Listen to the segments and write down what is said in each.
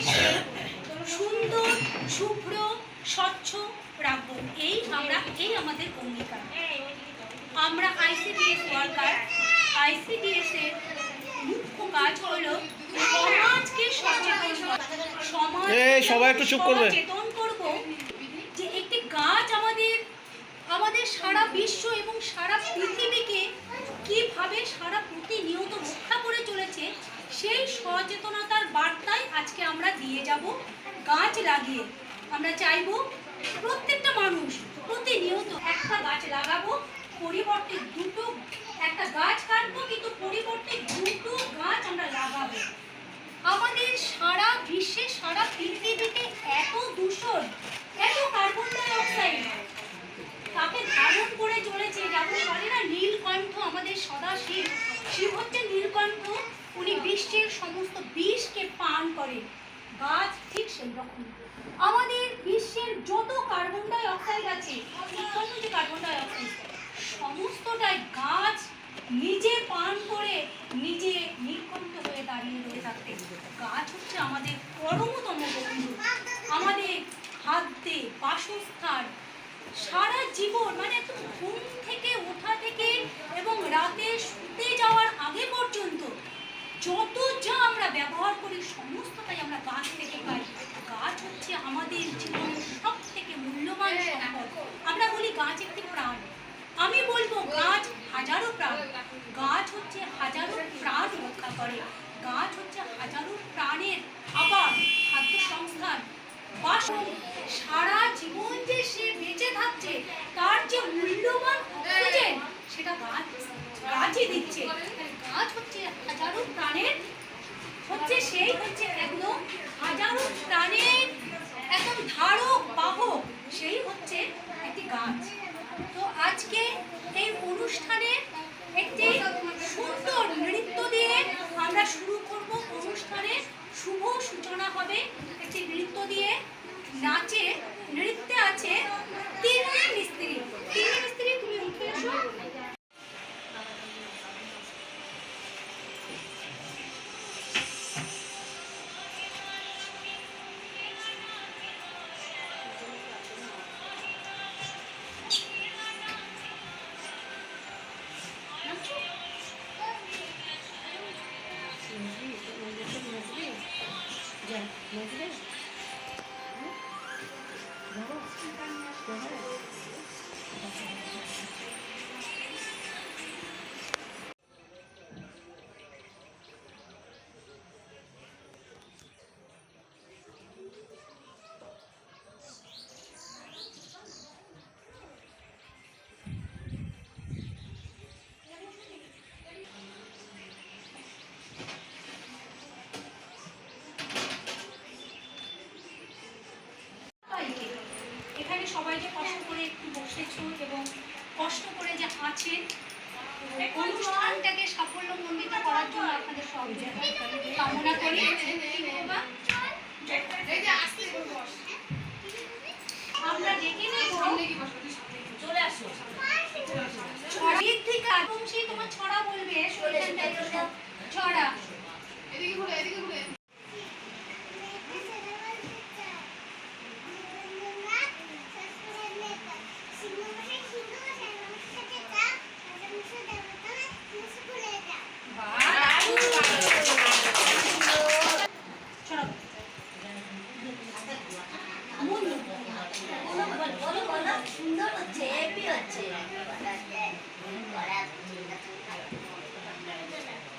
পরিবেশকে সুন্দর, শুভ্র, স্বচ্ছ রাখবো। এই আমাদের অঙ্গীকার। আমরা ICDS ওয়ার্কার। ICDS এর মুখ্য কাজ হলো সমাজকে সচেতন করব যে একটি গাছ আমাদের সারা বিশ্ব এবং সারা পৃথিবীকে কিভাবে সারা প্রতিনিয়ত রক্ষা করে চলেছে, সেই সচেতনতার বার্তায় আজকে আমরা দিয়ে যাব গাছ লাগিয়ে। আমরা চাইব প্রত্যেকটা মানুষ প্রতিনিয়ত একটা গাছ লাগাবো, পরিবর্তে একটা গাছ কাটবো, কিন্তু পরিবর্তে 2টো গাছ আমরা লাগাবো। আমাদের সারা বিশ্বে সারা পৃথিবীতে এত দূষণ, এত কার্বন ডাই অক্সাইড তাকে ধারণ করে চলেছে। যেমন বলে না নীলকণ্ঠ, আমাদের সদাশিব, শিব হচ্ছে নীলকণ্ঠ, উনি বিশ্বের সমস্ত বিষকে পান করে। গাছ ঠিক সেই রকম। আমাদের বিশ্বের যত কার্বন ডাই অক্সাইড আছে, উৎপন্ন যে কার্বন ডাই অক্সাইড, সমস্তটাই গাছ নিজে পান করে নিজে নির্কণ্ঠ হয়ে দাঁড়িয়ে রয়ে থাকতে। গাছ হচ্ছে আমাদের পরমতম বন্ধু, আমাদের খাদ্য, বাসস্থান, সারা জীবন, মানে ঘুম থেকে ওঠা থেকে এবং রাতে শুতে যাওয়ার আগে পর্যন্ত যত যা আমরা ব্যবহার করি সমস্তটাই আমরা গাছ থেকে পাই। গাছ হচ্ছে আমাদের জীবনের সব থেকে মূল্যবান সম্পদ। আমরা বলি গাছ একটি প্রাণ, আমি বলবো গাছ হাজারো প্রাণ। গাছ হচ্ছে হাজারো প্রাণ রক্ষা করে। গাছ হচ্ছে হাজারো প্রাণের আবার খাদ্য সংস্থান, বাসন, সারা জীবন যে সে বেঁচে থাকছে তার যে মূল্যবান অক্সিজেন সেটা গাছই দিচ্ছে। গাছ হচ্ছে হাজারো প্রাণের একদম হাজারো প্রাণের একদম ধারক বাহক, সেই হচ্ছে একটি গাছ। তো আজকে এই অনুষ্ঠানে একটি সুন্দর নৃত্য দিয়ে আমরা শুরু করব। অনুষ্ঠানের শুভ সূচনা হবে একটি নৃত্য দিয়ে। নৃত্যে আছে তিন্নি মিস্ত্রি। তিন্নি মিস্ত্রি, তুমি উঠে এসো। এখানে সবাই যে কষ্ট করে একটু বসেছো এবং কষ্ট করে যে আছেন, অনুষ্ঠানটাকে সাফল্যমণ্ডিত করার জন্য আপনাদের সহযোগিতা কামনা করি। আমরা ডেকে নেব, চলে আসো। ছড়ির থেকে আগমসী তোমার ছড়া বলবে, ছড়া এদিকে ঘুরে, এদিকে ঘুরে।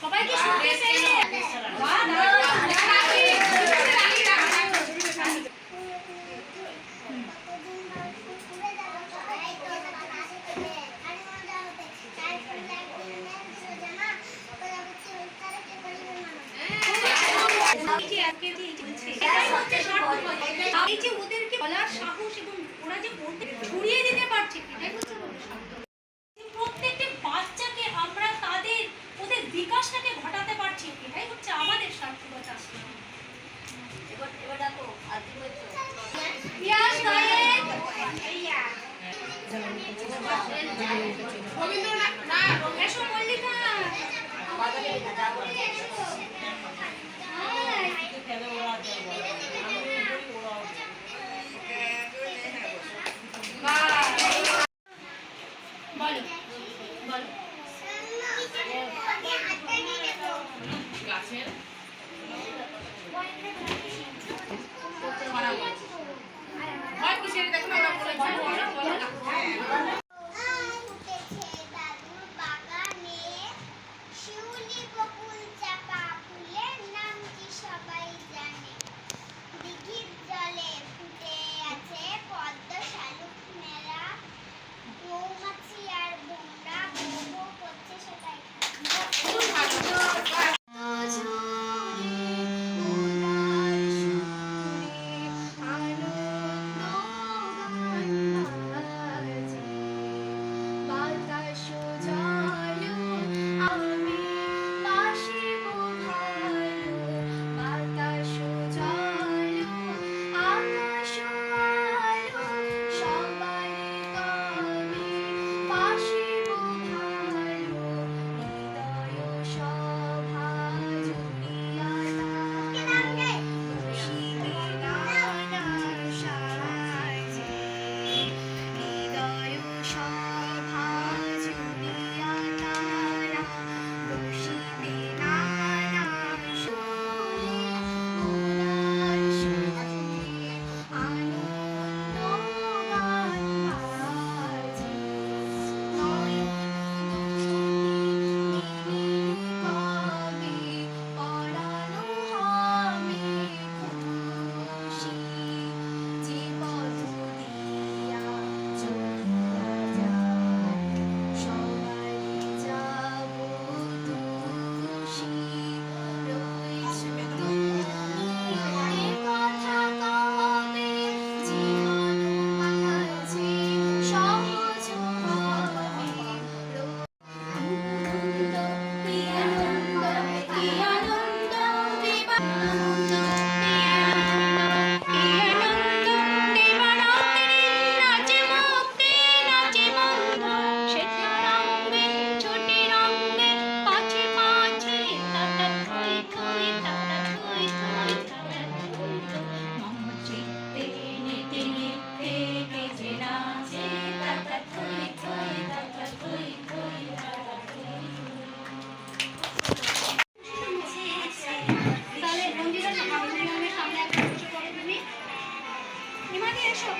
সবাইকে শুনতেছে এই যে ওদেরকে বলার সাহস এবং ওরা যে বলতে ছড়িয়ে দিতে পারছে, এটাই হচ্ছে প্রত্যেকটি বাচ্চাকে আমরা ওদের বিকাশটাকে ঘটাতে পারছি, এটাই হচ্ছে আমাদের সার্থকতা। মল্লিকা এসো।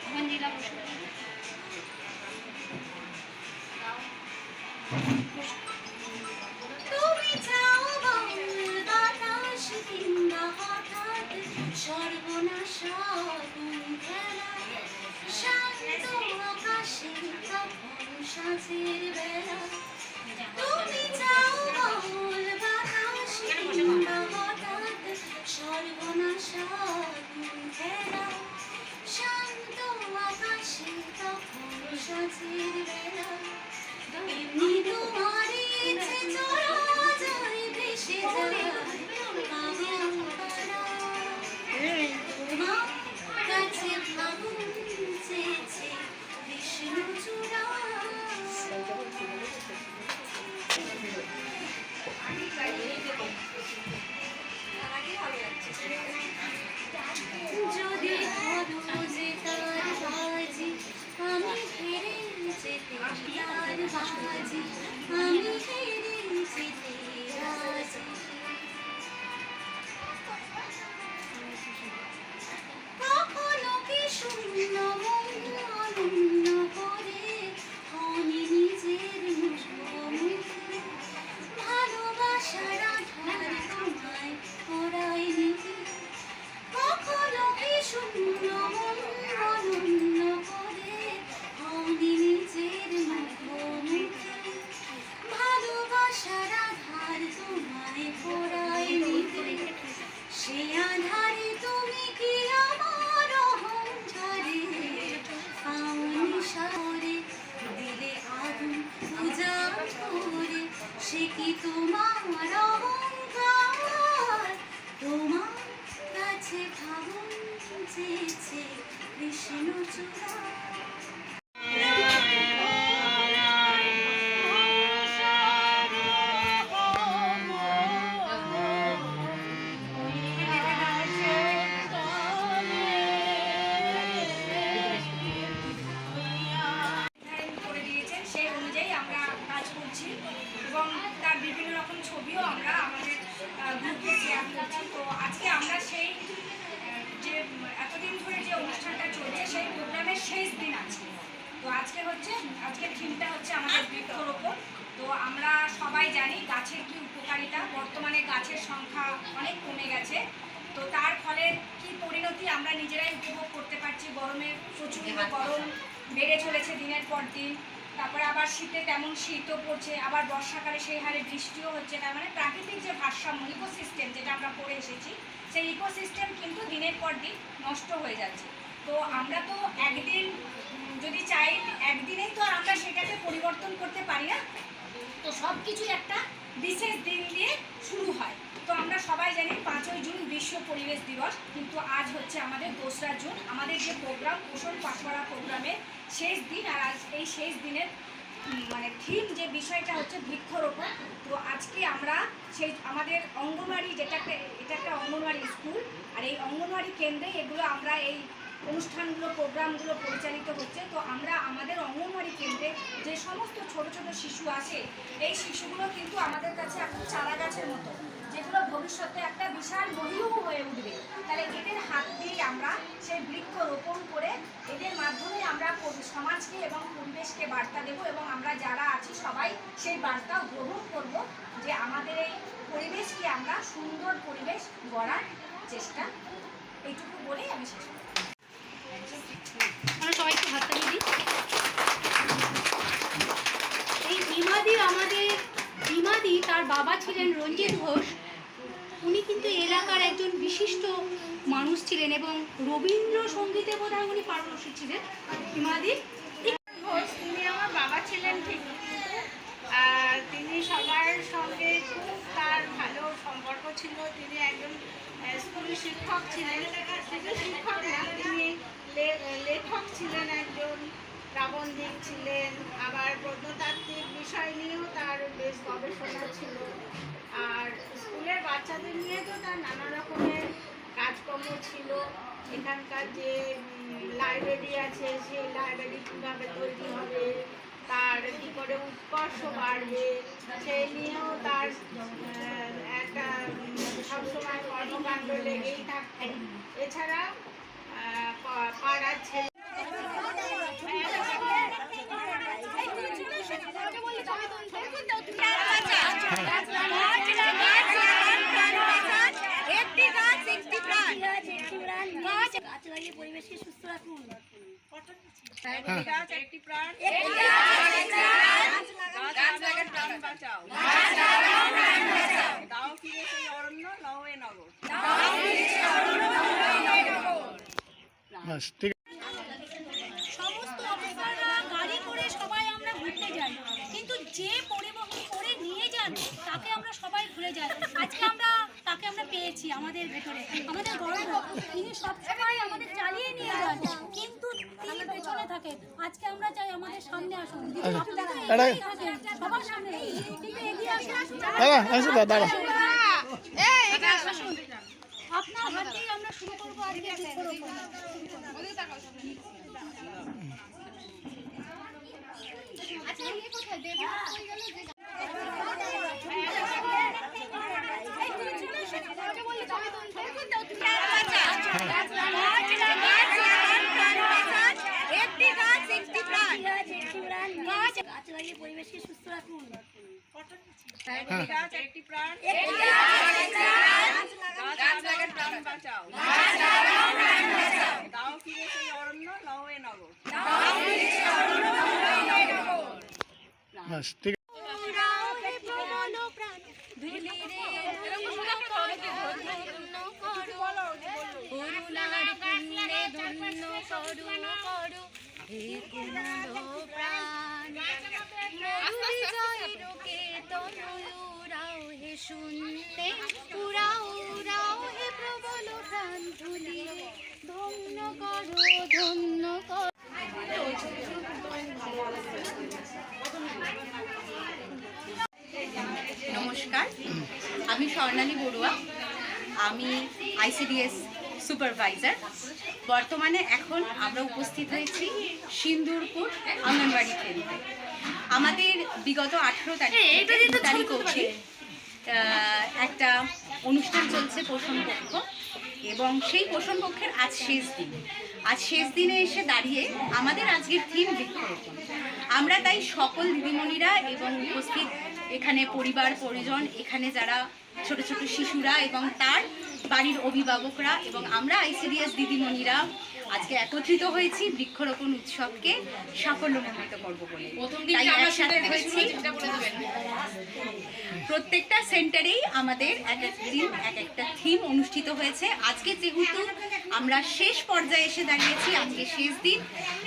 আমার নীলা বসো। তুমি চাও বাউল বাতাস কিংবা হঠাৎ সর্বনাশা খেলা, শান্ত আকাশে তখন সাঁঝের বেলা। তুমি চাও বাউল বাতাস কিংবা হঠাৎ সর্বনাশা খেলা, শান্ত আকাশে তখন সাঁঝের বেলা। এমনি তোমার ইচ্ছে চলা যায় ভেসে যায় তোমার কাছে ভাবুন চেয়েছে বিষ্ণু চূড়া। যদি ধরো যে তার বাজি আমি হেরে যেতে তার বাজি আমি হেরে যেতে রাজি। কখনো কি শূন্য মন অনন্য করে আমি নিজের মুখে ভালোবাসার আধার তোমায় পড়াই নিতে। কখনো কি শূন্য মন অনন্য করে আমি নিজের মুখে ভালোবাসার আধার তোমায় পড়াই নিতে। সে আধারে তুমি কি আমার অহংকারে পাওনি সারে দিলে আগুন পূজা করে। সে কি তোমার অহংকার তোমার কাছে ভাবুন চেয়েছে বিষ্ণু চূড়া। এবং তার বিভিন্ন রকম ছবিও আমরা আমাদের গ্রুপে শেয়ার করছি। তো আজকে আমরা সেই যে এতদিন ধরে যে অনুষ্ঠানটা চলছে সেই প্রোগ্রামের শেষ দিন আছে। তো আজকের থিমটা হচ্ছে আমাদের বৃক্ষরোপণ। তো আমরা সবাই জানি গাছের কি উপকারিতা, বর্তমানে গাছের সংখ্যা অনেক কমে গেছে। তো তার ফলে কি পরিণতি আমরা নিজেরাই উপভোগ করতে পারছি। গরমের প্রচুর গরম বেড়ে চলেছে দিনের পর দিন, তারপরে আবার শীতে তেমন শীতও পড়ছে, আবার বর্ষাকালে সেই হারে বৃষ্টিও হচ্ছে। তার মানে প্রাকৃতিক যে ভারসাম্য ইকোসিস্টেম যেটা আমরা পড়ে এসেছি, সেই ইকোসিস্টেম কিন্তু দিনের পর দিন নষ্ট হয়ে যাচ্ছে। তো আমরা তো একদিন যদি চাই একদিনেই তো আর আমরা সেটাকে পরিবর্তন করতে পারি না। তো সব কিছু একটা বিশেষ দিন দিয়ে শুরু হয়। তো আমরা সবাই জানি 5ই জুন বিশ্ব পরিবেশ দিবস, কিন্তু আজ হচ্ছে আমাদের 2রা জুন, আমাদের যে প্রোগ্রাম পোষণ পাঠপড়া প্রোগ্রামের শেষ দিন। আর আজ এই শেষ দিনের মানে থিম যে বিষয়টা হচ্ছে বৃক্ষরোপণ। তো আজকে আমরা সেই আমাদের অঙ্গনওয়াড়ি এটা একটা অঙ্গনওয়াড়ি স্কুল, আর এই অঙ্গনওয়াড়ি কেন্দ্রে এগুলো আমরা এই অনুষ্ঠানগুলো প্রোগ্রামগুলো পরিচালিত হচ্ছে। তো আমরা আমাদের অঙ্গনওয়াড়ি কেন্দ্রে যে সমস্ত ছোট ছোট শিশু আসে, এই শিশুগুলো কিন্তু আমাদের কাছে এখন চারা গাছের মতো, যেগুলো ভবিষ্যতে একটা বিশাল মহিমও হয়ে উঠবে। তাহলে এদের হাত দিয়েই আমরা সেই বৃক্ষ রোপণ করে এদের মাধ্যমে আমরা সমাজকে এবং পরিবেশকে বার্তা দেব, এবং আমরা যারা আছি সবাই সেই বার্তা গ্রহণ করব যে আমাদের এই পরিবেশকে আমরা সুন্দর পরিবেশ গড়ার চেষ্টা। এইটুকু বলেই আমি শেষ করব। আমরা সবাইকে হাতটা দিই। এই বিমাদি তার বাবা ছিলেন রঞ্জিত ঘোষ। উনি কিন্তু এলাকার একজন বিশিষ্ট মানুষ ছিলেন এবং রবীন্দ্রসঙ্গীতে বোধহয় উনি পারদর্শী ছিলেন। বিমাদি ঘোষ তিনি আমার বাবা ছিলেন ঠিক, আর তিনি সবার সঙ্গে খুব তার ভালো সম্পর্ক ছিল। তিনি একজন স্কুলের শিক্ষক ছিলেন, শুধু শিক্ষক না, তিনি লেখক ছিলেন, একজন প্রাবন্ধিক ছিলেন, আবার প্রত্নতাত্ত্বিক বিষয় নিয়েও তার বেশ গবেষণা ছিল। আর স্কুলের বাচ্চাদের নিয়ে তো তার নানা রকমের কাজকর্ম ছিল। এখানকার যে লাইব্রেরি আছে, সেই লাইব্রেরি কীভাবে তৈরি হবে, তার কী করে উৎকর্ষ বাড়বে, সেই নিয়েও তার একটা কর্মকাণ্ড লেগেই থাকতো। এছাড়া পাড়ার ছেলে গাছ লাগিয়ে পরিবেশকে সুস্থ রাখুন। একটি প্রাণ দাও ফিরে সেই অরণ্য লও এ নগর। সমস্ত অফিসাররা গাড়ি করে সবাই আমরা ঘুরতে যাই, কিন্তু যে পরিবহন করে নিয়ে যান তাকে আমরা সবাই ঘুরে যাই। আজকে তাকে আমরা পেয়েছি আমাদের ভেতরে, আমাদের গর্ব। তিনি সবসময় আমাদের চালিয়ে নিয়ে যান, কিন্তু তিনি পেছনে থাকেন। আজকে আমরা চাই আমাদের সামনে আসুন, সবার সামনে কিন্তু এগিয়ে আসুন। আপনার হাত দিয়ে আমরা শুরু করবো আজকে বৃক্ষরোপণ। আচ্ছা, ইয়ে কোথায় দেব হয়ে গেল যে গাছ লাগিয়ে পরিবেশকে সুস্থ রাখুন। একটি প্রাণ প্রাণ বাঁচাও। দাও ফিরে সেই অরণ্য লও এ নগর। শুনলে উড়াও উড়াও হে প্রবল প্রাণ ধুলি, ধন্য করো ধন্য করো। নমস্কার, আমি স্বর্ণালী বড়ুয়া। আমি আইসিডিএস সুপারভাইজার। বর্তমানে এখন আমরা উপস্থিত হয়েছি সিন্দুরপুর অঙ্গনবাড়ি কেন্দ্রে। আমাদের বিগত 18 তারিখ অবধি একটা অনুষ্ঠান চলছে পোষণ পক্ষ, এবং সেই পোষণ পক্ষের আজ শেষ দিনে এসে দাঁড়িয়ে আমাদের আজকের থিম বৃক্ষরোপণ। আমরা তাই সকল দিদিমণিরা এবং উপস্থিত এখানে পরিবার পরিজন, এখানে যারা ছোট ছোট শিশুরা এবং তার বাড়ির অভিভাবকরা এবং আমরা আইসিডিএস দিদিমণিরা আজকে একত্রিত হয়েছি বৃক্ষরোপণ উৎসবকে সাফল্যমণ্ডিত করব বলে। তাই একসাথে হয়েছি। প্রত্যেকটা সেন্টারেই আমাদের এক একটা থিম অনুষ্ঠিত হয়েছে। আজকে যেহেতু আমরা শেষ পর্যায়ে এসে দাঁড়িয়েছি, আজকে শেষ দিন,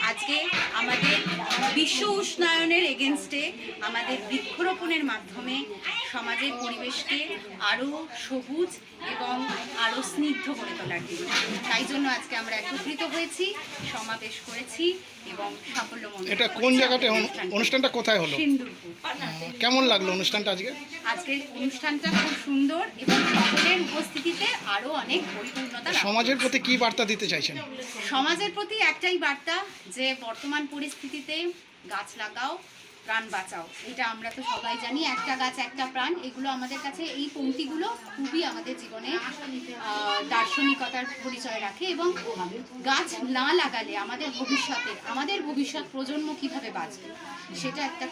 আজকে আমাদের বিশ্ব উষ্ণায়নের এগেনস্টে আমাদের বৃক্ষরোপণের মাধ্যমে সমাজের পরিবেশকে আরও সবুজ এবং আরও স্নিগ্ধ করে তোলার দিন। তাই জন্য আজকে আমরা একত্রিত হয়েছি, সমাবেশ করেছি এবং সাফল্যমণ্ডিত। এটা কোন জায়গাতে অনুষ্ঠানটা কোথায় হলো? সিন্দুরপুর। কেমন লাগলো অনুষ্ঠানটা আজকে? আজকের অনুষ্ঠানটা খুব সুন্দর এবং সকলের উপস্থিতিতে আরও অনেক পরিপূর্ণতা। সমাজের প্রতি কি বার্তা দিতে চাইছেন? সমাজের প্রতি একটাই বার্তা, যে বর্তমান পরিস্থিতিতে গাছ লাগাও, প্রাণ বাঁচাও। এটা আমরা তো সবাই জানি, একটা গাছ একটা প্রাণ। এগুলো আমাদের কাছে, এই পংক্তিগুলো খুবই আমাদের জীবনে দার্শনিকতার পরিচয় রাখে। এবং গাছ না লাগালে আমাদের ভবিষ্যৎ প্রজন্ম কিভাবে বাঁচবে, সেটা একটা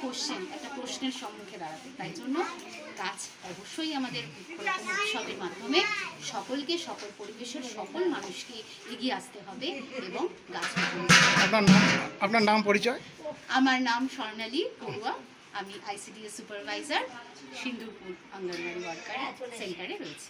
প্রশ্নের সম্মুখে দাঁড়াবে। তাই জন্য গাছ অবশ্যই আমাদের বৃক্ষরোপণ উৎসবের মাধ্যমে সকলকে, সকল পরিবেশের সকল মানুষকে এগিয়ে আসতে হবে এবং গাছ রোপণ করতে হবে। আপনার নাম পরিচয়? আমার নাম স্বর্ণালী বড়ুয়া। আমি ICDS supervisor, Sindurpur anganwadi worker সেন্টারে রয়েছি।